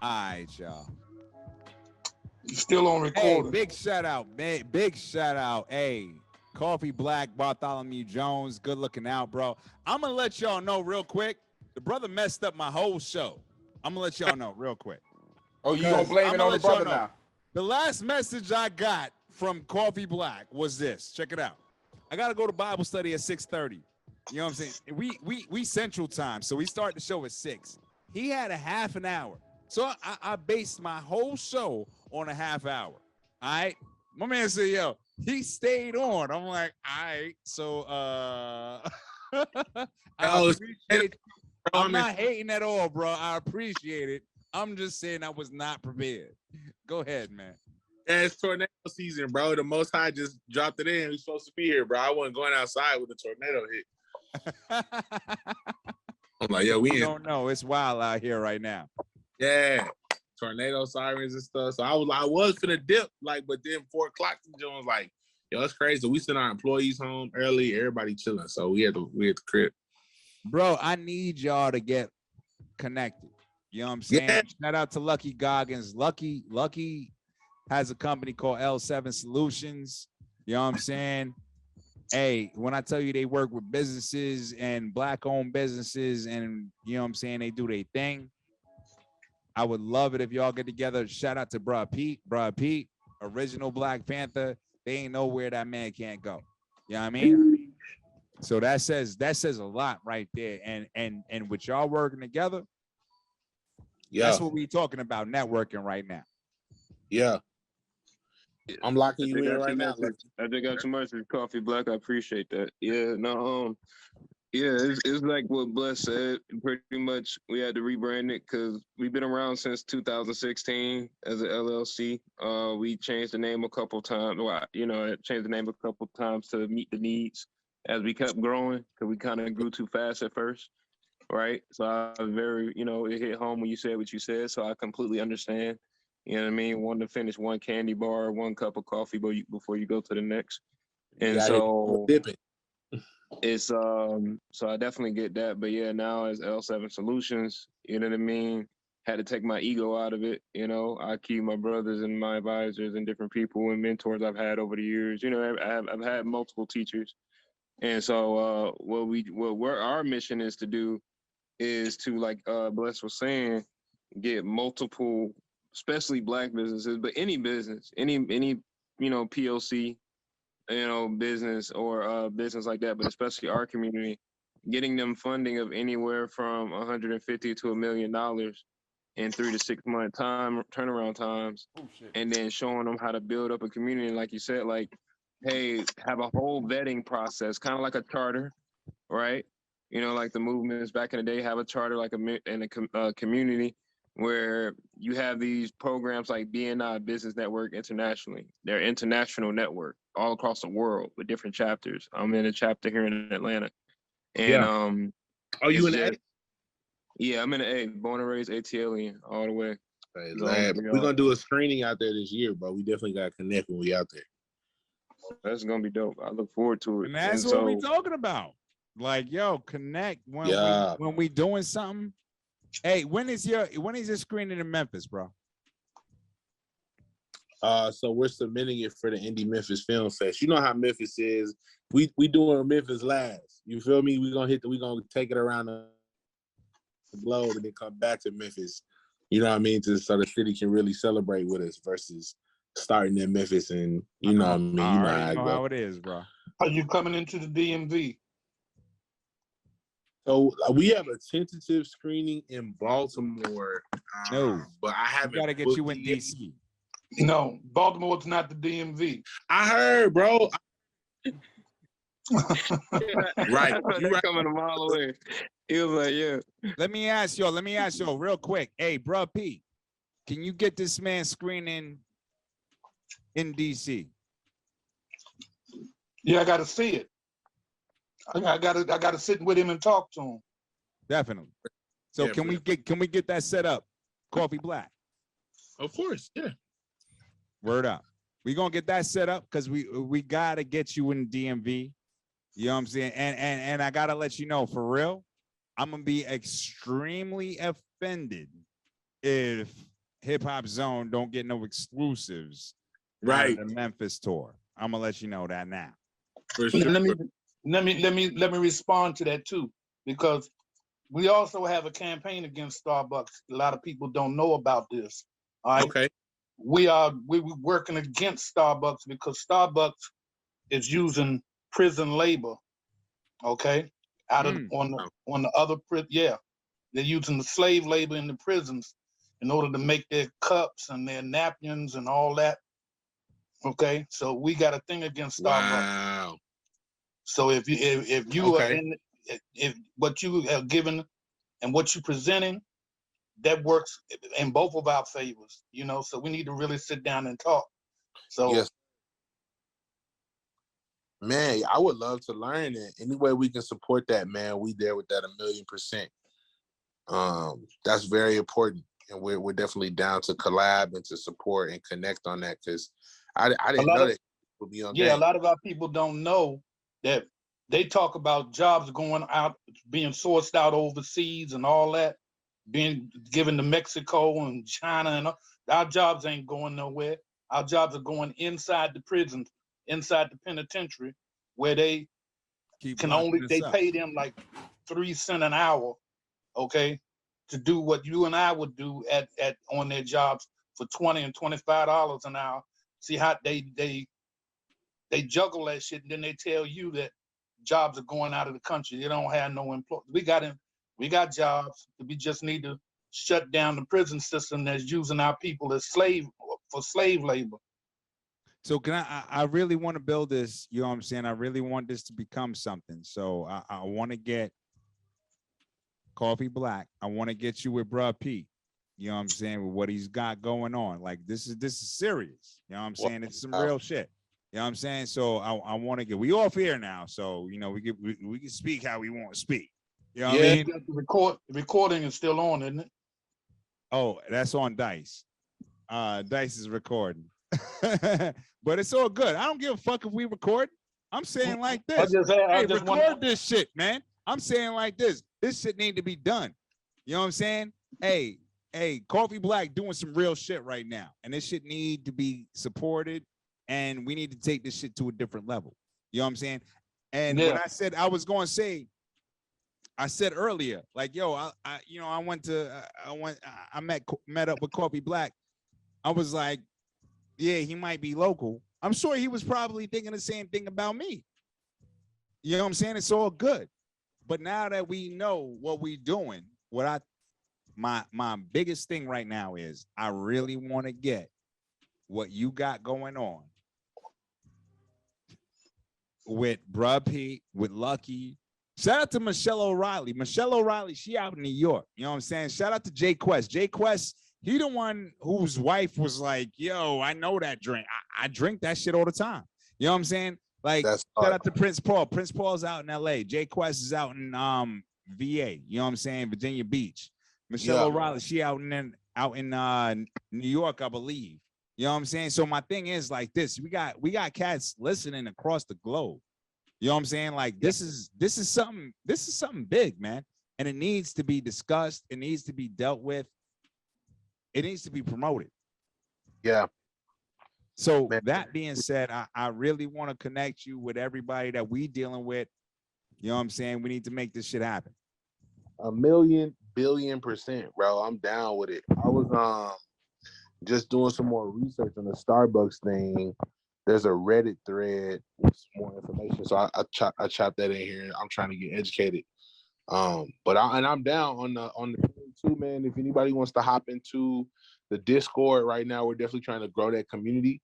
All right, y'all. You still on Hey, recording? big shout out, man. Big shout out. Hey, Coffee Black, Bartholomew Jones. Good looking out, bro. I'm gonna let y'all know real quick. The brother messed up my whole show. I'm gonna let y'all know real quick. Oh, you gonna blame I'm it gonna on the let y'all brother know. now? The last message I got from Coffee Black was this. Check it out. I gotta go to Bible study at 6:30. You know what I'm saying? We Central Time, so we start the show at 6. He had a half an hour. So I based my whole show on a half hour. All right. My man said, yo, he stayed on. I'm like, all right. So I appreciate I'm not hating at all, bro. I appreciate it. I'm just saying I was not prepared. Go ahead, man. Yeah, it's tornado season, bro. The Most High just dropped it in. We're supposed to be here, bro. I wasn't going outside when the tornado hit. I'm like, yo, we don't know. It's wild out here right now. Yeah, tornado sirens and stuff. So I was finna dip, like, but then 4 o'clock, John was like, yo, it's crazy. We sent our employees home early. Everybody chilling, so we had the crib. Bro, I need y'all to get connected. You know what I'm saying? Yeah. Shout out to Lucky Goggins. Lucky has a company called L7 Solutions. You know what I'm saying? Hey, when I tell you they work with businesses and Black-owned businesses and, you know what I'm saying, they do their thing. I would love it if y'all get together. Shout out to Bruh Pete, original Black Panther. They ain't nowhere that man can't go. You know what I mean? So that says a lot right there. And with y'all working together, that's what we talking about, networking right now. Yeah. I'm locking you in right now. I just got your message, Coffee Black. I appreciate that. Yeah, no, yeah, it's like what Bless said. Pretty much, we had to rebrand it because we've been around since 2016 as an LLC. We changed the name a couple times. Well, changed the name a couple times to meet the needs as we kept growing because we kind of grew too fast at first, right? So I was very, it hit home when you said what you said. So I completely understand. You know what I mean? Wanting to finish one candy bar, one cup of coffee before you go to the next. And so it's so I definitely get that. But yeah, now as L7 Solutions, you know what I mean? Had to take my ego out of it. I keep my brothers and my advisors and different people and mentors I've had over the years. I've had multiple teachers. And so what our mission is to do is to, like Bless was saying, get multiple, especially Black businesses, but any business, any PLC, business or business like that, but especially our community, getting them funding of anywhere from 150 to $1 million in 3 to 6 month turnaround times, and then showing them how to build up a community, like you said, like, hey, have a whole vetting process, kind of like a charter, right? Like the movements back in the day, have a charter like a community where you have these programs like BNI Business Network internationally. They're international network all across the world with different chapters. I'm in a chapter here in Atlanta. And are you in A? Yeah, I'm in A, born and raised ATLian all the way. Hey, we're gonna do a screening out there this year, bro. We definitely gotta connect when we out there. That's gonna be dope. I look forward to it. And that's what we talking about. Like, yo, connect when we doing something. Hey, when is your screening in Memphis, bro? So we're submitting it for the Indie Memphis Film Fest. You know how Memphis is. We doing Memphis last. You feel me? We gonna take it around the globe and then come back to Memphis. You know what I mean? So the city can really celebrate with us versus starting in Memphis and you know what I mean. You know how it is, bro. Are you coming into the DMV? So we have a tentative screening in Baltimore. No, but I haven't. Got to get you in DC. No, Baltimore's not the DMV. I heard, bro. Right. You're right. Coming a mile away. He was like, yeah. Let me ask y'all real quick. Hey, bro, P, can you get this man screening in DC? Yeah, I got to see it. I got to sit with him and talk to him. Definitely. So can we get that set up? Coffee Black. Of course, yeah. Word up. We're gonna get that set up because we gotta get you in DMV. You know what I'm saying? And I gotta let you know, for real, I'm gonna be extremely offended if Hip Hop Zone don't get no exclusives out Right. of the Memphis tour. I'm gonna let you know that now. For sure. Let me respond to that too, because we also have a campaign against Starbucks. A lot of people don't know about this. All right. Okay. We working against Starbucks because Starbucks is using prison labor. Okay. Out of on the other yeah. They're using the slave labor in the prisons in order to make their cups and their napkins and all that. Okay. So we got a thing against Starbucks. Wow. So if you are in, if what you have given and what you're presenting, that works in both of our favors, you know. So we need to really sit down and talk. So yes, man, I would love to learn it. Any way we can support that, man, we there with that 1,000,000%. That's very important, and we're definitely down to collab and to support and connect on that, because I didn't know that would be on. Yeah, a lot of our people don't know that. They talk about jobs going out, being sourced out overseas and all that, being given to Mexico and China, and our jobs ain't going nowhere. Our jobs are going inside the prisons, inside the penitentiary, where they they pay them like 3 cents an hour, okay, to do what you and I would do at on their jobs for $20 and $25 an hour. See how they juggle that shit, and then they tell you that jobs are going out of the country. They don't have no employees. We got jobs. We just need to shut down the prison system that's using our people as slave labor. So can I really want to build this, you know what I'm saying? I really want this to become something. So I want to get Coffee Black. I want to get you with Bruh P. You know what I'm saying? With what he's got going on. Like this is serious. You know what I'm saying? It's some real shit. You know what I'm saying? So I want to get, we off here now. So, you know, we can speak how we want to speak. You know what I mean? The recording is still on, isn't it? Oh, that's on Dice. Dice is recording. But it's all good. I don't give a fuck if we record. I'm saying like this. Record this shit, man. I'm saying like this. This shit need to be done. You know what I'm saying? Hey, Coffee Black doing some real shit right now. And this shit need to be supported. And we need to take this shit to a different level. You know what I'm saying? And when I said I was going to say, I said earlier, like, yo, I met up with Coffee Black. I was like, yeah, he might be local. I'm sure he was probably thinking the same thing about me. You know what I'm saying? It's all good. But now that we know what we're doing, my biggest thing right now is I really want to get what you got going on with Bruh P, with Lucky. Shout out to Michelle O'Reilly. Michelle O'Reilly, she out in New York. You know what I'm saying? Shout out to Jay Quest. Jay Quest, he the one whose wife was like, yo, I know that drink. I drink that shit all the time. You know what I'm saying? Like, shout out to Prince Paul. Prince Paul's out in LA. Jay Quest is out in VA. You know what I'm saying? Virginia Beach. Michelle O'Reilly, she out in New York, I believe. You know what I'm saying? So my thing is like this. We got cats listening across the globe. You know what I'm saying? Like this is something big, man. And it needs to be discussed. It needs to be dealt with. It needs to be promoted. Yeah. So that being said, I really want to connect you with everybody that we dealing with. You know what I'm saying? We need to make this shit happen. 1,000,000,000,000%, bro. I'm down with it. I was just doing some more research on the Starbucks thing. There's a Reddit thread with some more information. So I chopped that in here. I'm trying to get educated. But I'm down on the too, man. If anybody wants to hop into the Discord right now, we're definitely trying to grow that community.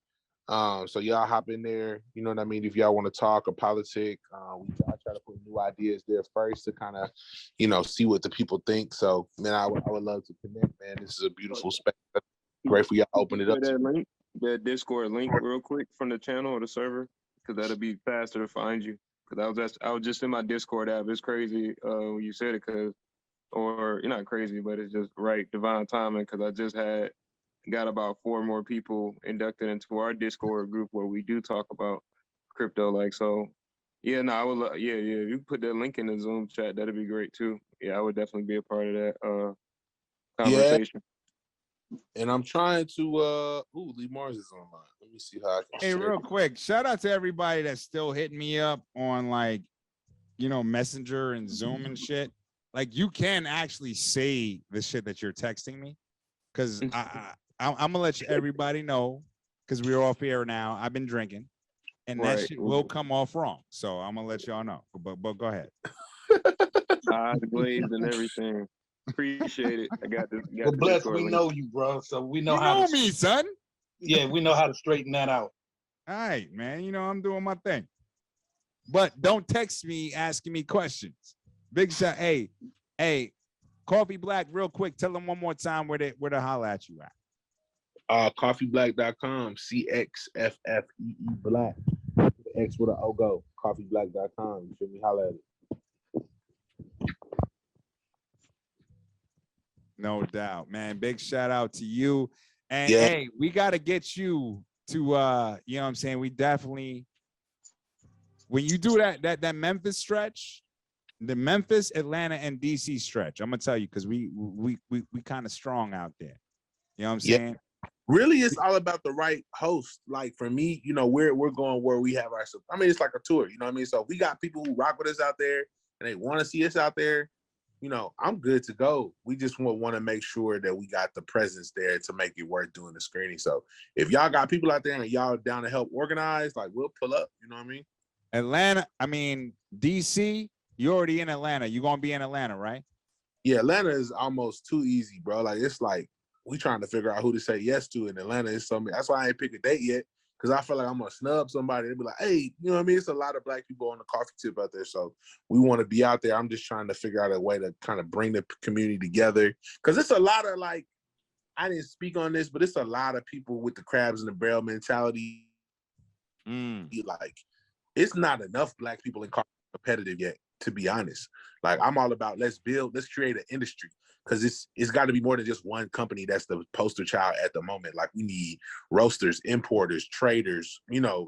So y'all hop in there. You know what I mean? If y'all want to talk or politic, I try to put new ideas there first to kind of, see what the people think. So, man, I would love to connect, man. This is a beautiful space. Great for y'all to open it up. That Discord link real quick from the channel or the server, because that'll be faster to find you. Because I was just in my Discord app. It's crazy when you said it, or you're not crazy, but it's just right divine timing. Because I just got about 4 more people inducted into our Discord group where we do talk about crypto. Like, so, yeah, no, I would, yeah. You put that link in the Zoom chat, that'd be great too. Yeah, I would definitely be a part of that conversation. And I'm trying to Lee Mars is online. Let me see how I can Hey, share. real quick, shout out to everybody that's still hitting me up on like, Messenger and Zoom and shit. Like you can actually say the shit that you're texting me, because I'm gonna let everybody know, because we're off air now. I've been drinking, and that Right. shit will come off wrong. So I'm gonna let y'all know. But go ahead. Eyes glazed and everything. Appreciate it. I got this. Well, Got the bless, Discord we link. know you, bro. So we know You how know to. me, son. Yeah, we know how to straighten that out. All right, man. I'm doing my thing. But don't text me asking me questions. Big shot. Hey, Coffee Black, real quick. Tell them one more time where to holler at you at. Coffeeblack.com, Cxffee Black. X with an O go. Coffeeblack.com. You feel me? Holla at it. No doubt, man. Big shout out to you. And Yeah. hey, we got to get you to you know what I'm saying? We definitely, when you do that Memphis stretch, the Memphis, Atlanta, and DC stretch, I'm gonna tell you, because we kind of strong out there. You know what I'm saying? Really, it's all about the right host. Like for me, we're going where we have our. I mean, it's like a tour. You know what I mean? So we got people who rock with us out there, and they want to see us out there. I'm good to go. We just want to make sure that we got the presence there to make it worth doing the screening. So if y'all got people out there and y'all down to help organize, like we'll pull up. You know what I mean? Atlanta, DC. You already in Atlanta. You gonna be in Atlanta, right? Yeah, Atlanta is almost too easy, bro. Like it's like we trying to figure out who to say yes to in Atlanta. It's so many. That's why I ain't pick a date yet, because I feel like I'm gonna snub somebody. They'll be like, hey, you know what I mean? It's a lot of black people on the coffee tip out there, so we want to be out there. I'm just trying to figure out a way to kind of bring the community together, because it's a lot of like, I didn't speak on this, but it's a lot of people with the crabs in the barrel mentality. Like, it's not enough black people in coffee competitive yet, to be honest. Like, I'm all about let's create an industry, because it's got to be more than just one company that's the poster child at the moment. Like, we need roasters, importers, traders,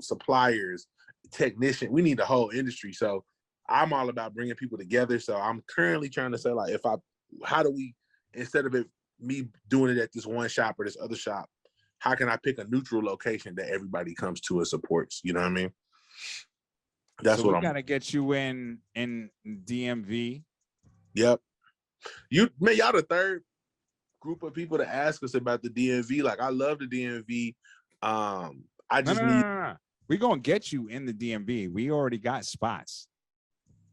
suppliers, technicians. We need the whole industry. So I'm all about bringing people together. So I'm currently trying to say, like, how do we, instead of me doing it at this one shop or this other shop, how can I pick a neutral location that everybody comes to and supports? You know what I mean? That's so what we gotta get you in DMV. Yep. Y'all the third group of people to ask us about the DMV. Like, I love the DMV. I just need. We're gonna get you in the DMV. We already got spots.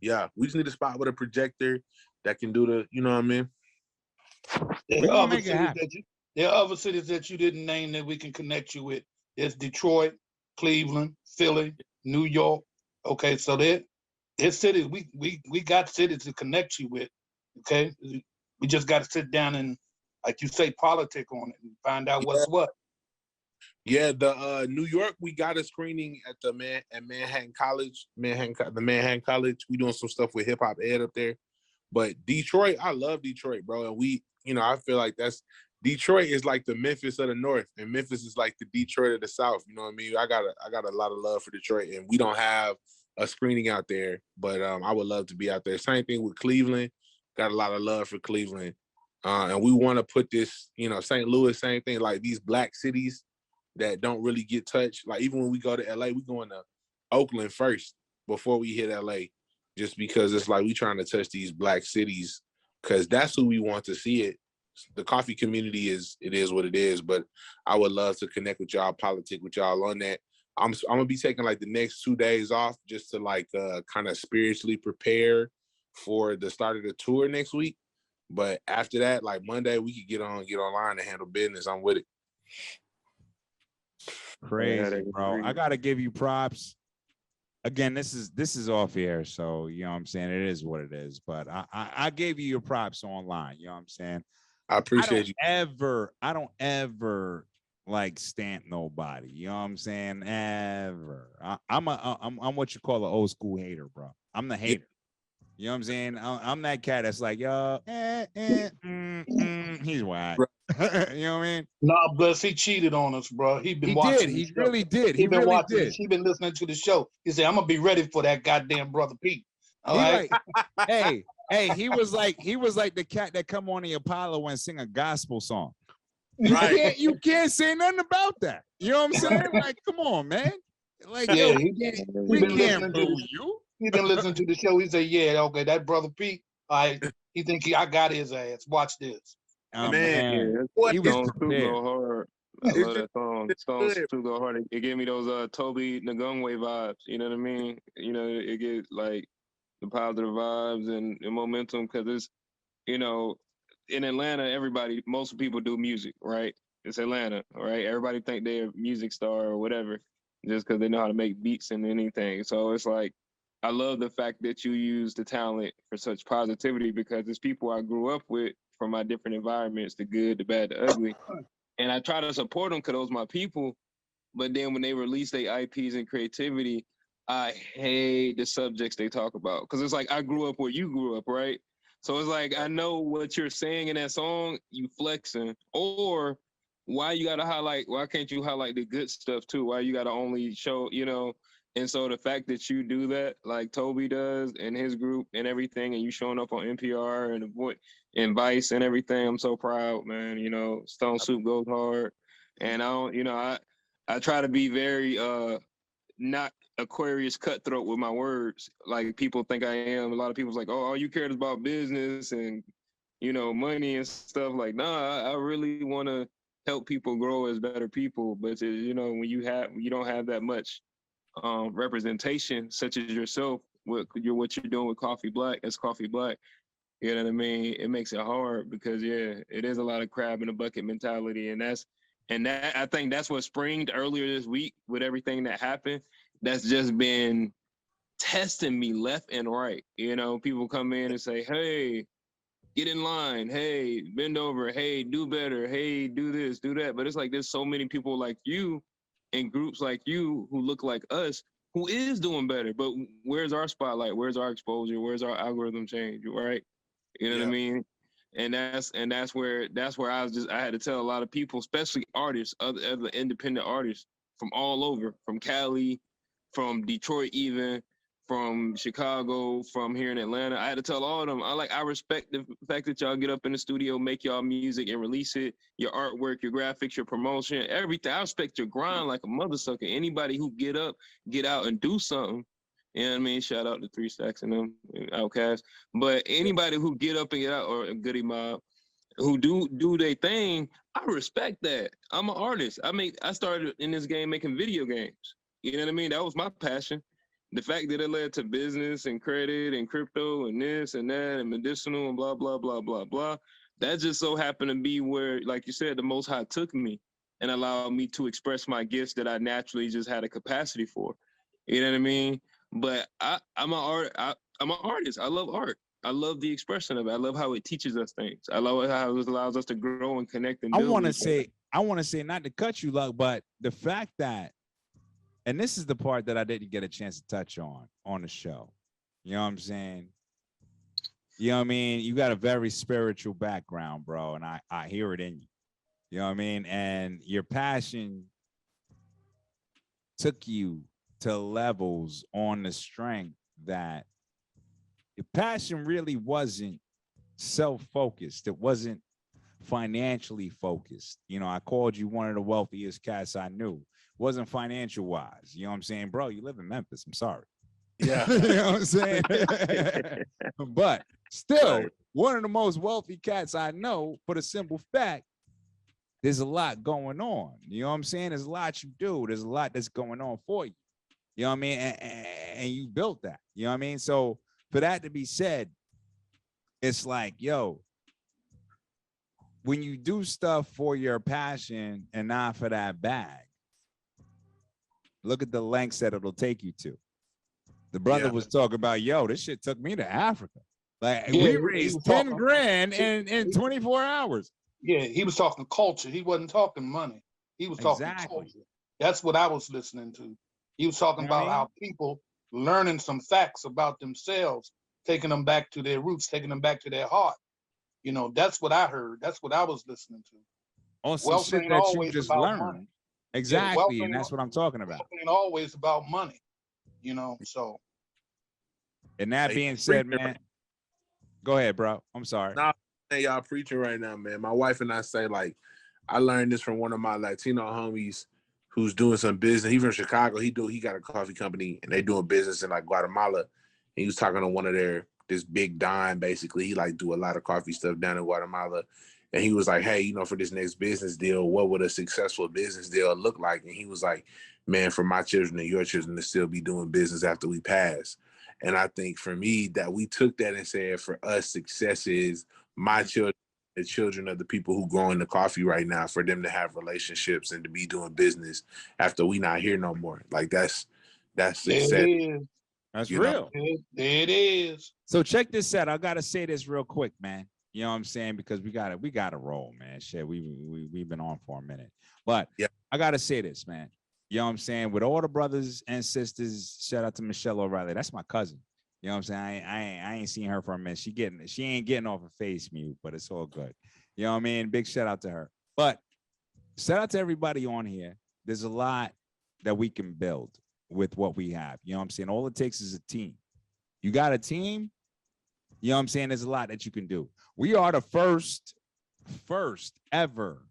Yeah, we just need a spot with a projector that can do the. You know what I mean? There are other cities that you didn't name that we can connect you with. There's Detroit, Cleveland, Philly, New York. Okay, so there's cities we got cities to connect you with. Okay, we just got to sit down and, like you say, politic on it and find out what's what. Yeah, the New York, we got a screening at the Manhattan College. The Manhattan College. We doing some stuff with Hip Hop Ed up there. But Detroit, I love Detroit, bro. And we, I feel like Detroit is like the Memphis of the North, and Memphis is like the Detroit of the South. You know what I mean? I got a lot of love for Detroit, and we don't have a screening out there, but I would love to be out there. Same thing with Cleveland. Got a lot of love for Cleveland, and we want to put this, St. Louis, same thing. Like these black cities that don't really get touched. Like even when we go to LA, we going to Oakland first before we hit LA. Just because it's like we trying to touch these black cities, because that's who we want to see it. The coffee community is what it is, but I would love to connect with y'all, politic with y'all on that. I'm gonna be taking like the next 2 days off just to like kind of spiritually prepare for the start of the tour next week. But after that, like Monday, we could get online and handle business. I'm with it. Crazy, bro. I gotta give you props. Again, this is off air, so you know what I'm saying, it is what it is. But I gave you your props online. You know what I'm saying? I appreciate you. I don't ever like stamp nobody. You know what I'm saying? Ever. I'm what you call an old school hater, bro. I'm the hater. You know what I'm saying? I'm that cat that's like, yo, he's whack. You know what I mean? Nah, Bless, he cheated on us, bro. He did. He really did. He been really watching. did. He been listening to the show. He said, "I'm gonna be ready for that goddamn brother Pete." All right. Like, hey, he was like the cat that come on the Apollo and sing a gospel song. Right. You can't say nothing about that. You know what I'm saying? Like, come on, man. Like, Yeah, yo, he we been can't listening to boo you. he been listening to the show. He said, "Yeah, okay, that brother Pete, he think I got his ass. Watch this." Oh Man, man, Yeah, what he was Stone Soup prepared. go hard. I it's love just that song. it's Stone good. Soup go hard. It gave me those Toby Nagungwe vibes. You know what I mean? You know, it gets like the positive vibes and momentum because it's, you know, in Atlanta, most people do music, right? It's Atlanta, right? Everybody think they're a music star or whatever just because they know how to make beats and anything. So it's like, I love the fact that you use the talent for such positivity because it's people I grew up with from my different environments, the good, the bad, the ugly. And I try to support them because those my people. But then when they release their IPs and creativity, I hate the subjects they talk about because it's like I grew up where you grew up, right? So it's like I know what you're saying in that song, you flexing, or why you gotta highlight? Why can't you highlight the good stuff too? Why you gotta only show, you know? And so the fact that you do that, like Toby does and his group and everything, and you showing up on NPR and and Vice and everything, I'm so proud, man. You know, Stone Soup goes hard, and I don't, you know, I try to be very not Aquarius cutthroat with my words. Like people think I am. A lot of people's like, oh, all you cared is about business and, you know, money and stuff. Like, nah, I really want to help people grow as better people. But you know, when you don't have that much representation, such as yourself, what you're doing with Coffee Black as Coffee Black. You know what I mean? It makes it hard because yeah, it is a lot of crab in a bucket mentality, and that I think that's what springed earlier this week with everything that happened. That's just been testing me left and right. You know, people come in and say, "Hey, get in line. Hey, bend over. Hey, do better. Hey, do this, do that." But it's like there's so many people like you and groups like you who look like us who is doing better. But where's our spotlight? Where's our exposure? Where's our algorithm change? Right? You know what I Yeah. mean? And that's where I had to tell a lot of people, especially artists, other independent artists from all over, from Cali, from Detroit, even from Chicago, from here in Atlanta. I had to tell all of them. I respect the fact that y'all get up in the studio, make y'all music, and release it. Your artwork, your graphics, your promotion, everything. I respect your grind like a mother sucker. Anybody who get up, get out, and do something. You know what I mean? Shout out to 3 Stacks and them, Outcast. But anybody who get up and get out, or Goody Mob, who do their thing, I respect that. I'm an artist. I started in this game making video games. You know what I mean? That was my passion. The fact that it led to business and credit and crypto and this and that and medicinal and blah blah blah blah blah. That just so happened to be where, like you said, the Most High took me and allowed me to express my gifts that I naturally just had a capacity for. You know what I mean? But I'm an artist. I love art. I love the expression of it. I love how it teaches us things. I love how it allows us to grow and connect and I build. want to say, not to cut you, Luck, but the fact that, and this is the part that I didn't get a chance to touch on the show. You know what I'm saying? You know what I mean? You got a very spiritual background, bro, and I hear it in you. You know what I mean? And your passion took you to levels on the strength that your passion really wasn't self-focused. It wasn't financially focused. You know, I called you one of the wealthiest cats I knew. It wasn't financial wise. You know what I'm saying? Bro, you live in Memphis. I'm sorry. Yeah. You know what I'm saying? But still, Right. one of the most wealthy cats I know, for the simple fact, there's a lot going on. You know what I'm saying? There's a lot you do. There's a lot that's going on for you. You know what I mean? And you built that. You know what I mean? So for that to be said, it's like, yo, when you do stuff for your passion and not for that bag, look at the lengths that it'll take you to. The brother was talking about, yo, this shit took me to Africa. Like, Yeah, we he raised was 10 talking. grand in 24 hours. Yeah, he was talking culture. He wasn't talking money. He was talking Exactly. culture. That's what I was listening to. He was talking You know what about I mean? how people learning some facts about themselves, taking them back to their roots, taking them back to their heart. You know, that's what I heard. That's what I was listening to. On some Wealth shit ain't that you always just about money. learned. Yeah, Exactly. And that's what I'm talking about. wealth ain't always about money. You know, so. And that being said, man, go ahead, bro. I'm sorry. Nah, y'all preaching right now, man. My wife and I say, like, I learned this from one of my Latino homies who's doing some business. He from Chicago. He got a coffee company and they doing business in like Guatemala. And he was talking to one of this big dime basically. He like do a lot of coffee stuff down in Guatemala. And he was like, hey, you know, for this next business deal, what would a successful business deal look like? And he was like, man, for my children and your children to still be doing business after we pass. And I think for me that we took that and said for us, success is my children, the children of the people who growing the coffee right now, for them to have relationships and to be doing business after we not here no more. Like that's success. There it is. That's You know. real. There it is. So check this out. I gotta say this real quick, man. You know what I'm saying? Because we gotta roll, man. Shit, we've been on for a minute. But yeah, I gotta say this, man. You know what I'm saying? With all the brothers and sisters, shout out to Michelle O'Reilly. That's my cousin. You know what I'm saying? I ain't seen her for a minute. She ain't getting off of face mute, but it's all good. You know what I mean? Big shout out to her. But shout out to everybody on here. There's a lot that we can build with what we have. You know what I'm saying? All it takes is a team. You got a team, you know what I'm saying? There's a lot that you can do. We are the first ever,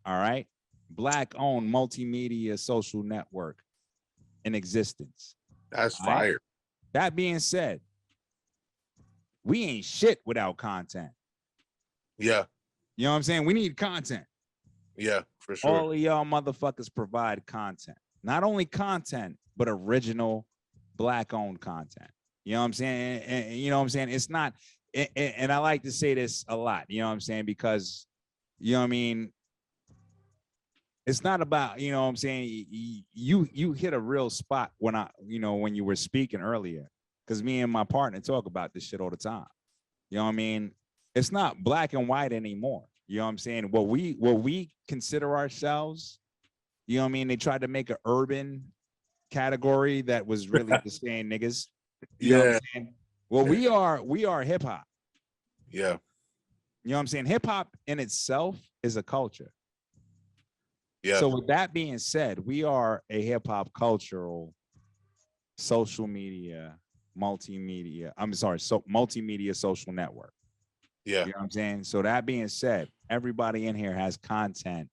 all right, Black-owned multimedia social network in existence. That's all right? fire. That being said, we ain't shit without content. Yeah. You know what I'm saying? We need content. Yeah, for sure. All of y'all motherfuckers provide content. Not only content, but original Black-owned content. You know what I'm saying? And you know what I'm saying? It's not, and I like to say this a lot, you know what I'm saying? Because, you know what I mean? It's not about, you know what I'm saying? You hit a real spot when when you were speaking earlier, because me and my partner talk about this shit all the time. You know what I mean? It's not black and white anymore. You know what I'm saying? What we consider ourselves, you know what I mean? They tried to make an urban category that was really just saying niggas. You know what I'm saying? Well, we are hip hop. Yeah. You know what I'm saying? Hip hop in itself is a culture. Yeah. So with that being said, we are a hip hop cultural, social media, multimedia social network. Yeah. You know what I'm saying? So that being said, everybody in here has content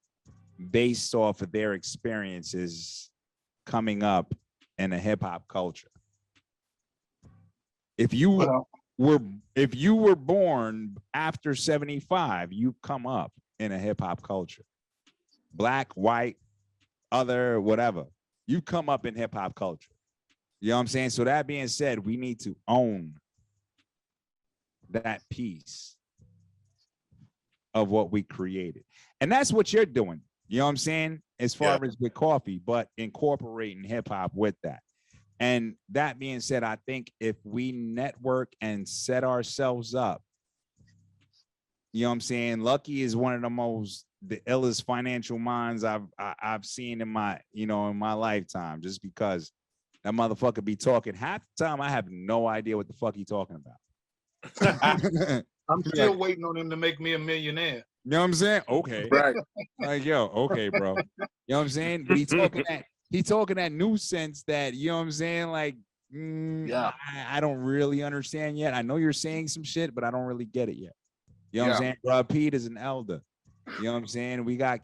based off of their experiences coming up in a hip hop culture. If you were born after 75, you come up in a hip hop culture. Black, white, other, whatever. You come up in hip hop culture. You know what I'm saying? So that being said, we need to own that piece of what we created. And that's what you're doing. You know what I'm saying? As far as with coffee, but incorporating hip hop with that. And that being said, I think if we network and set ourselves up, you know what I'm saying? Lucky is one of the illest financial minds I've seen in my lifetime, just because that motherfucker be talking half the time. I have no idea what the fuck he talking about. I'm still waiting on him to make me a millionaire. You know what I'm saying? Okay. Right. Like, yo, okay, bro. You know what I'm saying? But he talking that new sense that, you know what I'm saying? Like, I don't really understand yet. I know you're saying some shit, but I don't really get it yet. You know what I'm saying? Bro, Pete is an elder. You know what I'm saying? We got